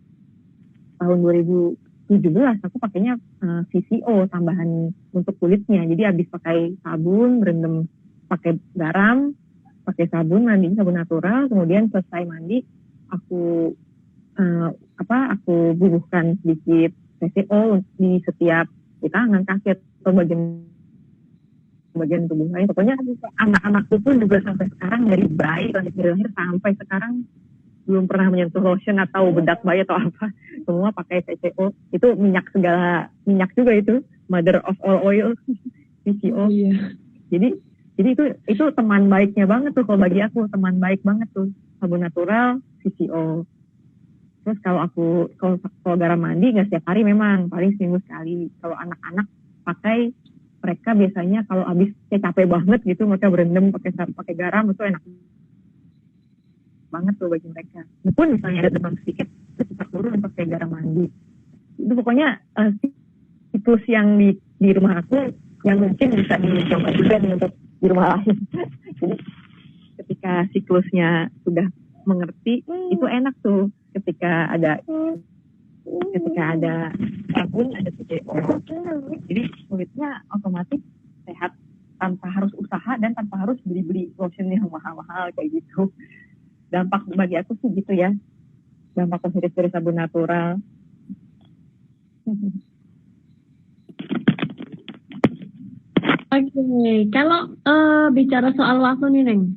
tahun 2017. Aku pakainya VCO tambahan untuk kulitnya. Jadi habis pakai sabun, berendam pakai garam, pakai sabun, mandi sabun natural, kemudian selesai mandi aku bubuhkan sedikit VCO di tangan, kaki, atau bagian tubuh lain. Pokoknya anak-anakku pun juga sampai sekarang dari bayi dari lahir sampai sekarang belum pernah menyentuh lotion atau bedak bayi atau apa. Semua pakai PCO. Itu minyak juga itu, mother of all oil, PCO. Iya. Jadi itu teman baiknya banget tuh kalau bagi aku, teman baik banget tuh. Sabun natural, PCO. Terus kalau garam mandi nggak setiap hari memang, paling seminggu sekali. Kalau anak-anak pakai, mereka biasanya kalau habis capek banget gitu, mereka berendam pakai garam, itu enak banget tuh bagi mereka. Meskipun misalnya ada demam sedikit, itu cepat turun pakai garam mandi. Itu pokoknya siklus yang di rumah aku yang mungkin bisa dicoba juga untuk di rumah lain. Jadi ketika siklusnya sudah mengerti, itu enak tuh. Ketika ada sabun, ada PCO. Jadi kulitnya otomatis sehat tanpa harus usaha dan tanpa harus beli lotion yang mahal-mahal kayak gitu. Dampak bagi aku sih gitu ya. Dampak positif dari sabun natural. Oke, kalau bicara soal waktu nih Neng,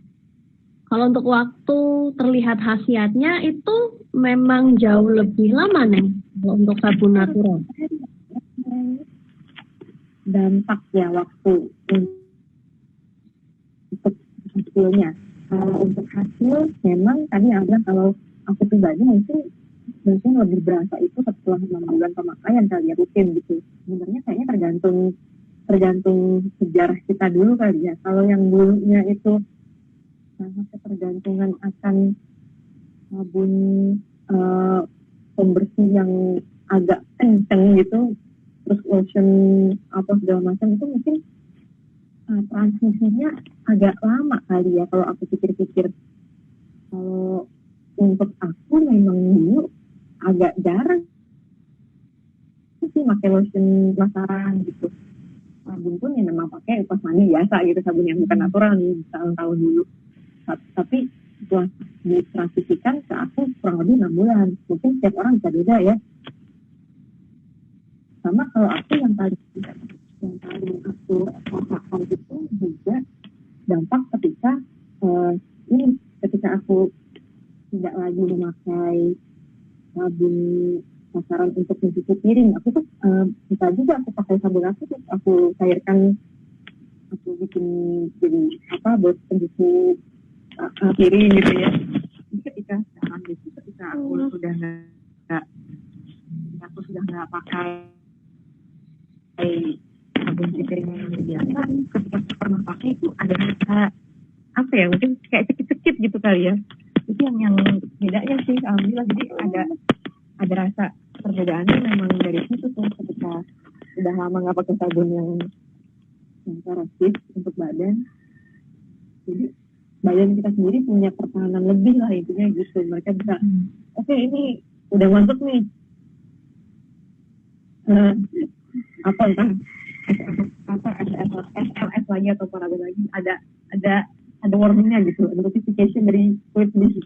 kalau untuk waktu terlihat khasiatnya itu memang jauh lebih lama Neng, kalau untuk sabun natural. Dampaknya waktu untuk hasilnya. Untuk hasil memang tadi yang bilang kalau aku pribadi mungkin lebih berasa itu setelah 6 bulan pemakaian kali ya, rutin gitu. Sebenarnya kayaknya tergantung sejarah kita dulu kali ya. Kalau yang dulunya itu sangat ketergantungan akan sabun pembersih yang agak kenceng gitu, terus lotion apa segala macam, itu mungkin transisinya agak lama kali ya kalau aku pikir-pikir. Kalau untuk aku memang dulu agak jarang sih pakai lotion pasaran gitu. Sabun pun ya memang pakai pas mandi biasa gitu, sabun yang bukan natural nih tahun-tahun dulu. Tapi setelah ditransisikan ke aku kurang lebih 6 bulan. Mungkin setiap orang bisa beda ya. Sama kalau aku yang paling aku rasakan itu juga dampak ketika aku tidak lagi memakai sabun pasaran untuk mencuci piring. Aku tuh bisa juga aku pakai sabun aku cairkan, aku bikin jadi buat pencuci piring gitu ya. Jadi ketika aku sudah nggak pakai sabun cuci piring yang biasa, ketika pernah pakai itu ada rasa mungkin kayak cekit-cekit gitu kali ya. Itu yang bedanya sih, alhamdulillah. Jadi ada rasa perbedaannya memang dari situ tuh, ketika udah lama nggak pakai sabun yang korosis untuk badan. Jadi badan kita sendiri punya pertahanan lebih lah, intinya gitu. Mereka bisa oke, ini udah masuk nih SLS lagi atau paraben lagi, ada warningnya gitu, ada notification dari kulit sendiri.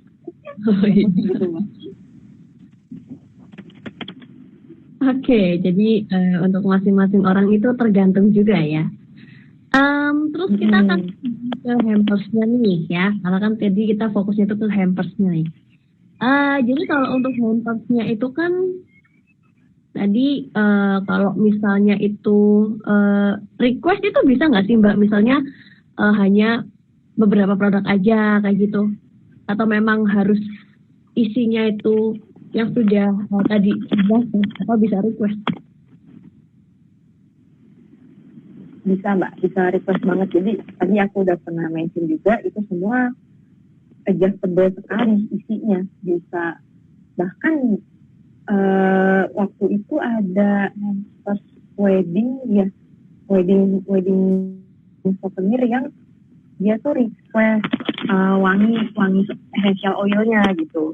Gitu, Mas. Oke, jadi untuk masing-masing orang itu tergantung juga ya. Terus kita akan ke hampersnya nih ya, karena kan tadi kita fokusnya itu ke hampersnya nih. Jadi kalau untuk hampersnya itu kan tadi kalau misalnya itu request itu bisa nggak sih Mbak, misalnya hanya beberapa produk aja kayak gitu, atau memang harus isinya itu yang sudah tadi atau bisa request? Bisa Mbak, bisa request banget. Jadi tadi aku udah pernah mention juga, itu semua adjustable sekali isinya, bisa bahkan waktu itu ada hampers wedding souvenir yang dia tuh request wangi essential oilnya gitu.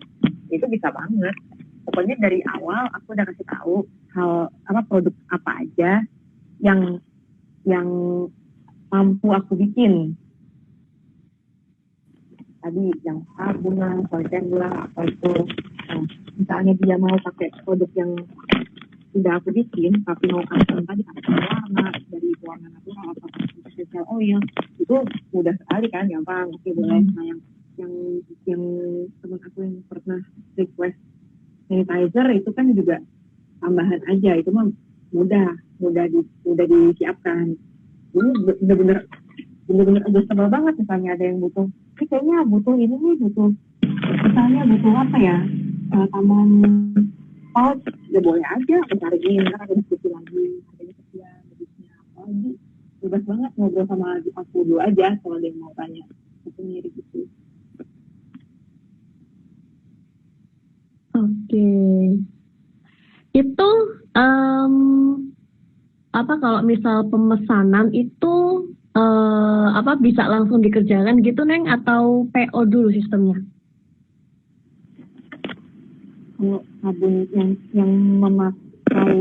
Itu bisa banget. Pokoknya dari awal aku udah kasih tahu produk apa aja yang mampu aku bikin. Tadi yang sabun lah, solvent lah, apa itu. Nah, misalnya dia mau pakai produk yang sudah aku bikin, tapi mau custom tadi, custom warna, dari di pewarna natural atau essential oil itu mudah sekali kan, gampang. Oke, boleh. Nah yang teman aku yang pernah request sanitizer itu kan juga tambahan aja, itu mah mudah disiapkan. Ini bener-bener adjustable banget. Misalnya ada yang butuh, kayaknya butuh ini nih, misalnya butuh apa ya, tambahan pouch, ya boleh aja aku cariin, ntar ada diskusi lagi, harganya sekian, bagusnya apa lagi, bebas banget ngobrol sama aku dulu aja kalau ada yang mau tanya, aku mirip gitu. Oke. Itu apa kalau misal pemesanan itu apa bisa langsung dikerjakan gitu Neng atau PO dulu sistemnya? Kalau sabun yang memakai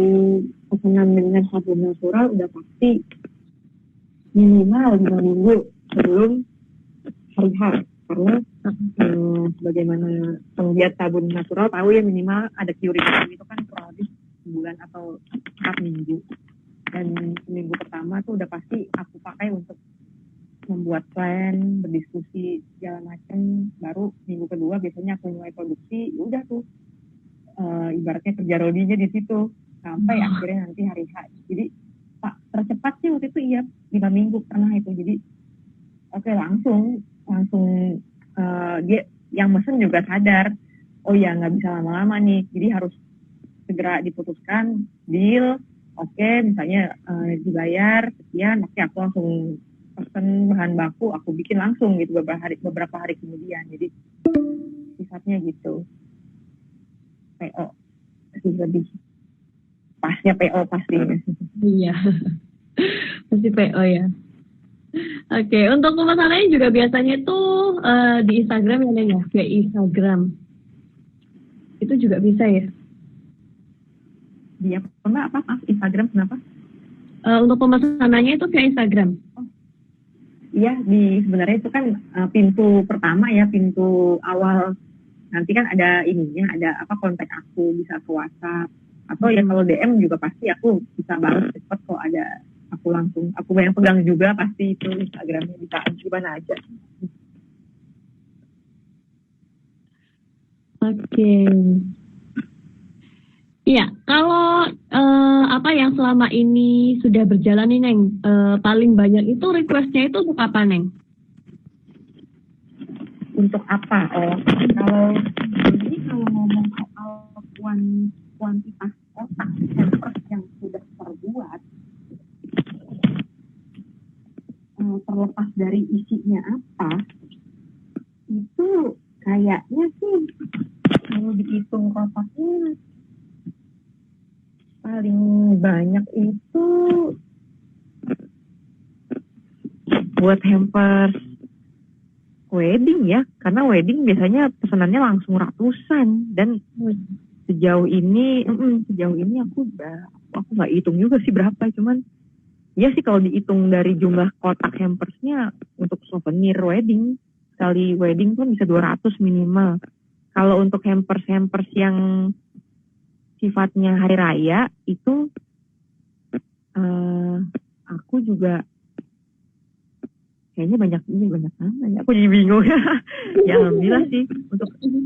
pesanan dengan sabun natural udah pasti minimal 5 minggu sebelum hari H, karena bagaimana penggiat sabun natural tahu ya, minimal ada curing time itu kan kurang lebih sebulan atau 4 minggu, dan seminggu pertama tuh udah pasti aku pakai untuk membuat plan, berdiskusi segala macam. Baru minggu kedua biasanya aku mulai produksi, udah tuh ibaratnya kerja rodinya di situ sampai akhirnya nanti hari H. Jadi tercepat sih waktu itu 5 minggu pernah itu. Jadi oke, langsung dia yang mesen juga sadar, oh ya nggak bisa lama-lama nih, jadi harus segera diputuskan deal. Oke, misalnya dibayar sekian, oke aku langsung pesen bahan baku, aku bikin langsung gitu beberapa hari kemudian. Jadi sifatnya gitu. PO lebih pasnya PO pastinya. Iya. Pasti PO ya. Oke, untuk pemesanannya juga biasanya itu di Instagram ya Neng ya, via Instagram. Itu juga bisa ya? Dia apa? Instagram kenapa? Untuk pemesanannya itu via Instagram. Iya, sebenarnya itu kan pintu pertama ya, pintu awal. Nanti kan ada ininya, ada kontak aku, bisa ke WhatsApp atau ya kalau DM juga pasti aku bisa balas cepet kok, ada aku yang pegang juga pasti itu Instagramnya, bisa gimana aja. Oke. Iya, kalau apa yang selama ini sudah berjalan nih Neng, paling banyak itu requestnya itu untuk apa Neng? Untuk apa? Kalau ngomong soal kuantitas kotak hampers yang sudah terbuat, terlepas dari isinya apa, itu kayaknya sih kalau dihitung kotaknya paling banyak itu buat hampers wedding ya, karena wedding biasanya pesanannya langsung ratusan, dan sejauh ini aku nggak hitung juga sih berapa, cuman ya sih kalau dihitung dari jumlah kotak hampersnya untuk souvenir wedding, sekali wedding pun bisa 200 minimal. Kalau untuk hampers yang sifatnya hari raya itu aku juga kayaknya banyak mana ya, aku jadi bingung. Ya alhamdulillah sih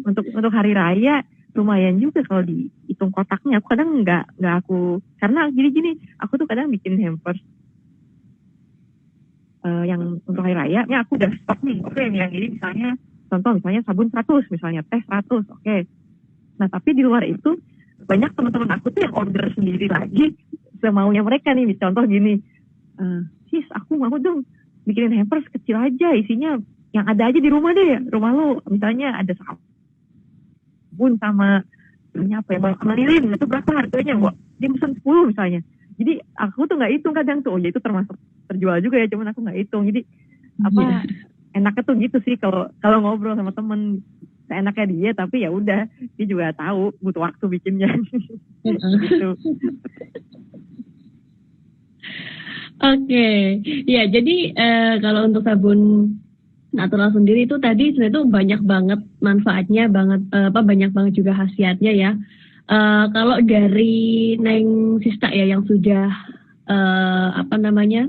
untuk hari raya lumayan juga kalau dihitung kotaknya. Aku kadang nggak aku, karena gini aku tuh kadang bikin hampers yang untuk hari raya ya aku udah stok nih. Oke, yang ini misalnya sabun 100, misalnya teh 100, oke. Nah tapi di luar itu banyak teman-teman aku tuh yang order sendiri lagi semaunya mereka nih. Contoh gini, sis aku mau dong bikinin hampers kecil aja, isinya yang ada aja di rumah deh. Rumah lo misalnya ada sabun sama ini apa ya, sama lilin, itu berapa harganya? Wah, dia pesen 10 misalnya. Jadi aku tuh nggak hitung kadang tuh, ya itu termasuk terjual juga ya, cuman aku nggak hitung. Jadi enaknya tuh gitu sih kalau ngobrol sama temen, seenaknya dia, tapi ya udah dia juga tahu butuh waktu bikinnya. Gitu. Oke, ya jadi kalau untuk sabun natural sendiri itu tadi sebenarnya itu banyak banget manfaatnya, banyak banget juga khasiatnya ya. Kalau dari Neng Sista ya yang sudah apa namanya,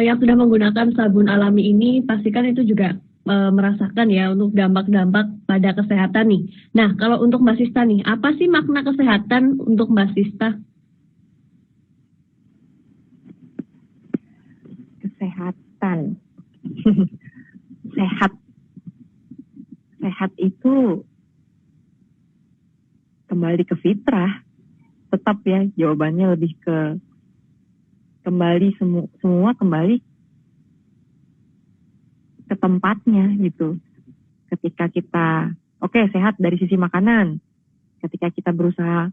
yang sudah menggunakan sabun alami ini pastikan itu juga merasakan ya untuk dampak-dampak pada kesehatan nih. Nah, kalau untuk Mbak Sista nih, apa sih makna kesehatan untuk Mbak Sista? Kesehatan. Sehat itu kembali ke fitrah. Tetap ya, jawabannya lebih ke kembali semua kembali ke tempatnya gitu. Ketika kita sehat dari sisi makanan, ketika kita berusaha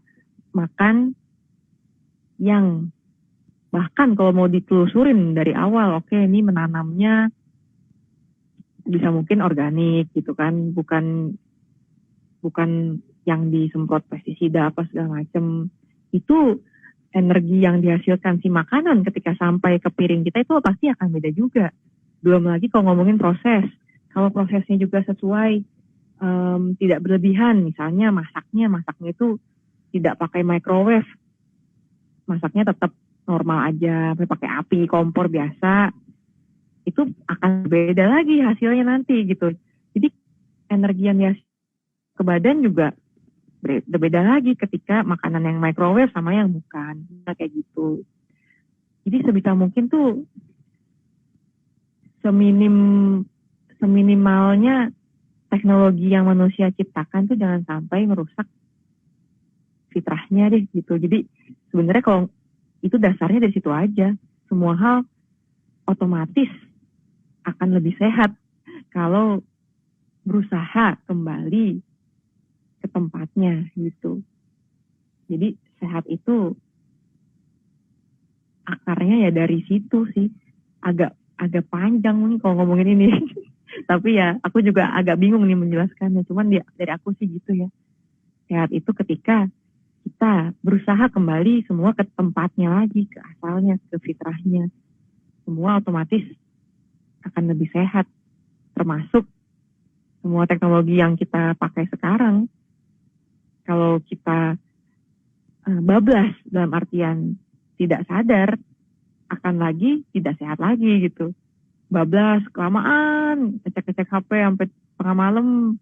makan yang bahkan kalau mau ditelusurin dari awal, ini menanamnya bisa mungkin organik gitu kan, bukan yang disemprot pestisida apa segala macam. Itu energi yang dihasilkan si makanan ketika sampai ke piring kita itu pasti akan beda juga. Belum lagi kalau ngomongin proses, kalau prosesnya juga sesuai, tidak berlebihan, misalnya masaknya itu tidak pakai microwave, masaknya tetap normal aja, pakai api kompor biasa, itu akan beda lagi hasilnya nanti gitu. Jadi energi yang dia ke badan juga berbeda lagi ketika makanan yang microwave sama yang bukan, kayak gitu. Jadi sebisa mungkin tuh seminimalnya teknologi yang manusia ciptakan tuh jangan sampai merusak fitrahnya deh gitu. Jadi sebenarnya kalau itu dasarnya dari situ aja, semua hal otomatis akan lebih sehat kalau berusaha kembali ke tempatnya gitu. Jadi sehat itu akarnya ya dari situ sih. Agak panjang nih kalau ngomongin ini. Tapi ya aku juga agak bingung nih menjelaskannya. Cuman dari aku sih gitu ya. Sehat itu ketika kita berusaha kembali semua ke tempatnya lagi, ke asalnya, ke fitrahnya. Semua otomatis akan lebih sehat. Termasuk semua teknologi yang kita pakai sekarang. Kalau kita bablas dalam artian tidak sadar, akan lagi tidak sehat lagi gitu. Bablas, kelamaan, ngecek-ngecek HP sampai tengah malam,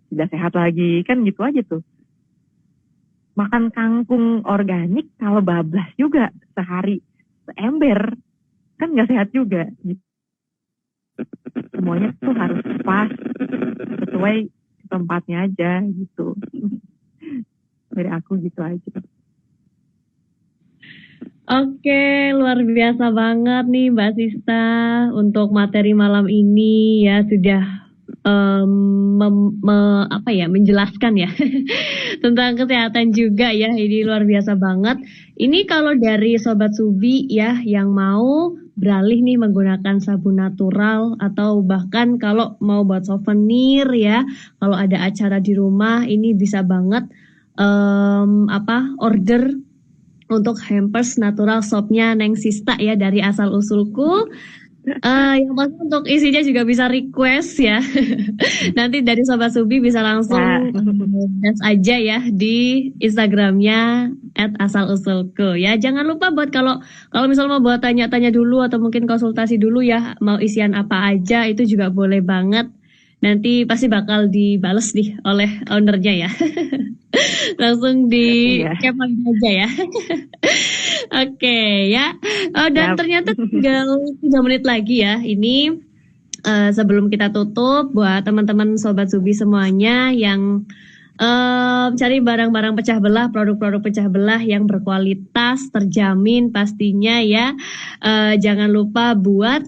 tidak sehat lagi. Kan gitu aja tuh. Makan kangkung organik kalau bablas juga sehari seember, kan nggak sehat juga. Gitu. Semuanya tuh harus pas, sesuai tempatnya aja gitu. Dari aku gitu aja. Oke, luar biasa banget nih Mbak Sista untuk materi malam ini ya sudah menjelaskan ya tentang kesehatan juga ya, ini luar biasa banget. Ini kalau dari Sobat Subi ya yang mau beralih nih menggunakan sabun natural atau bahkan kalau mau buat souvenir ya, kalau ada acara di rumah ini bisa banget order untuk hampers natural soapnya Neng Sista ya dari asal usulku. Yang pasti untuk isinya juga bisa request ya. Nanti dari Sobat Subi bisa langsung message aja ya di Instagramnya @asalusulku ya. Jangan lupa buat kalau misalnya mau buat tanya-tanya dulu atau mungkin konsultasi dulu ya, mau isian apa aja itu juga boleh banget. Nanti pasti bakal dibales nih oleh ownernya ya. Langsung di kepan aja ya. Oke ya. Dan ternyata tinggal 3 menit lagi ya. Ini sebelum kita tutup buat teman-teman Sobat Subi semuanya yang cari barang-barang pecah belah, produk-produk pecah belah yang berkualitas, terjamin pastinya ya. Jangan lupa buat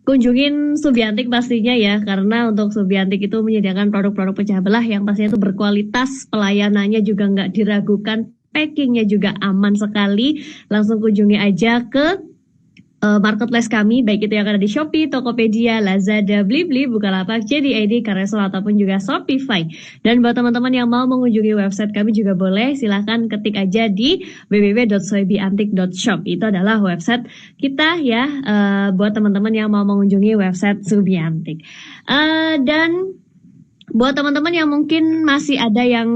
kunjungin Subiantik pastinya ya, karena untuk Subiantik itu menyediakan produk-produk pecah belah yang pastinya itu berkualitas, pelayanannya juga nggak diragukan, packingnya juga aman sekali. Langsung kunjungi aja ke marketplace kami, baik itu yang ada di Shopee, Tokopedia, Lazada, Blibli, Bukalapak, JD.id, Carousel ataupun juga Shopify. Dan buat teman-teman yang mau mengunjungi website kami juga boleh, silahkan ketik aja di www.subiantik.shop. Itu adalah website kita ya, buat teman-teman yang mau mengunjungi website Subiantik. Dan buat teman-teman yang mungkin masih ada yang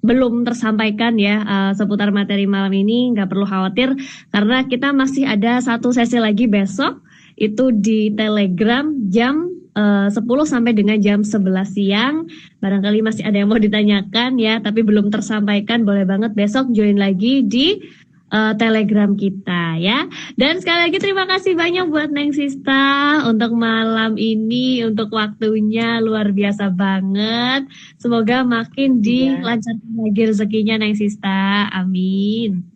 belum tersampaikan ya seputar materi malam ini, nggak perlu khawatir karena kita masih ada satu sesi lagi besok itu di Telegram jam 10 sampai dengan jam 11 siang. Barangkali masih ada yang mau ditanyakan ya, tapi belum tersampaikan, boleh banget besok join lagi di Telegram kita ya. Dan sekali lagi terima kasih banyak buat Neng Sista untuk malam ini, untuk waktunya luar biasa banget. Semoga makin dilancarkan lagi rezekinya Neng Sista. Amin.